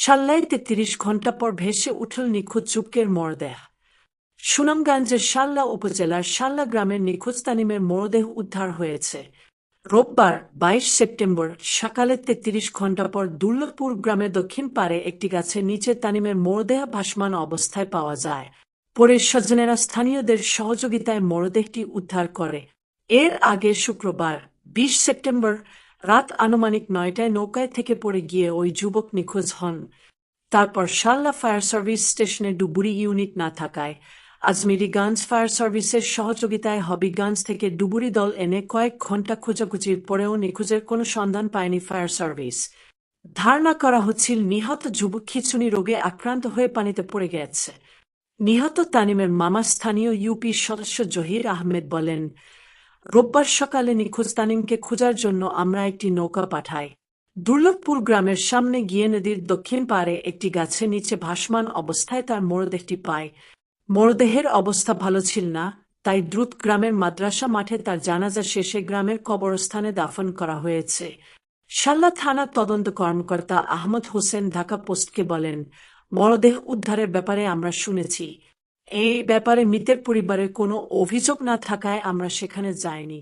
শাল্লায় ৩৩ ঘণ্টা পর ভেসে উঠল নিখোঁজ যুবকের মরদেহ। সুনামগঞ্জের শাল্লা উপজেলার শাল্লা গ্রামের নিখোঁজ তানিমের মরদেহ উদ্ধার হয়েছে রোববার ২২ সেপ্টেম্বর সকালে। ৩৩ ঘণ্টা পর দুর্লভপুর গ্রামের দক্ষিণ পাড়ে একটি গাছের নিচে তানিমের মরদেহ ভাসমান অবস্থায় পাওয়া যায়। পরে স্বজনেরা স্থানীয়দের সহযোগিতায় মরদেহটি উদ্ধার করে। এর আগে শুক্রবার ২০ সেপ্টেম্বর রাত আনুমানিক ৯টায় নৌকায় থেকে পড়ে গিয়ে ওই যুবক নিখোঁজ হন। তারপর শাল্লা ফায়ার সার্ভিস স্টেশনে ডুবুরি ইউনিট না থাকায় আজমিরিগঞ্জ ফায়ার সার্ভিসের সহযোগিতায় হবিগঞ্জ থেকে ডুবুরি দল এনে কয়েক ঘণ্টা খোঁজাখুঁজির পরেও নিখোঁজের কোনো সন্ধান পায়নি ফায়ার সার্ভিস। ধারণা করা হচ্ছিল নিহত যুবক খিঁচুনি রোগে আক্রান্ত হয়ে পানিতে পড়ে গেছে। নিহত তানিমের মামা স্থানীয় ইউপি সদস্য জহির আহমেদ বলেন, রোববার সকালে নিখোঁজ তানিমকে খোঁজার জন্য আমরা একটি নৌকা পাঠাই। দুর্লভপুর গ্রামের সামনে গিয়ে নদীর দক্ষিণ পাড়ে একটি গাছের নিচে ভাসমান অবস্থায় তার মরদেহটি পায়। মরদেহের অবস্থা ভালো ছিল না, তাই দ্রুত গ্রামের মাদ্রাসা মাঠে তার জানাজা শেষে গ্রামের কবরস্থানে দাফন করা হয়েছে। শাল্লা থানার তদন্ত কর্মকর্তা আহমদ হোসেন ঢাকা পোস্টকে বলেন, মরদেহ উদ্ধারের ব্যাপারে আমরা শুনেছি। এই ব্যাপারে মৃতের পরিবারের কোনো অভিযোগ না থাকায় আমরা সেখানে যাইনি।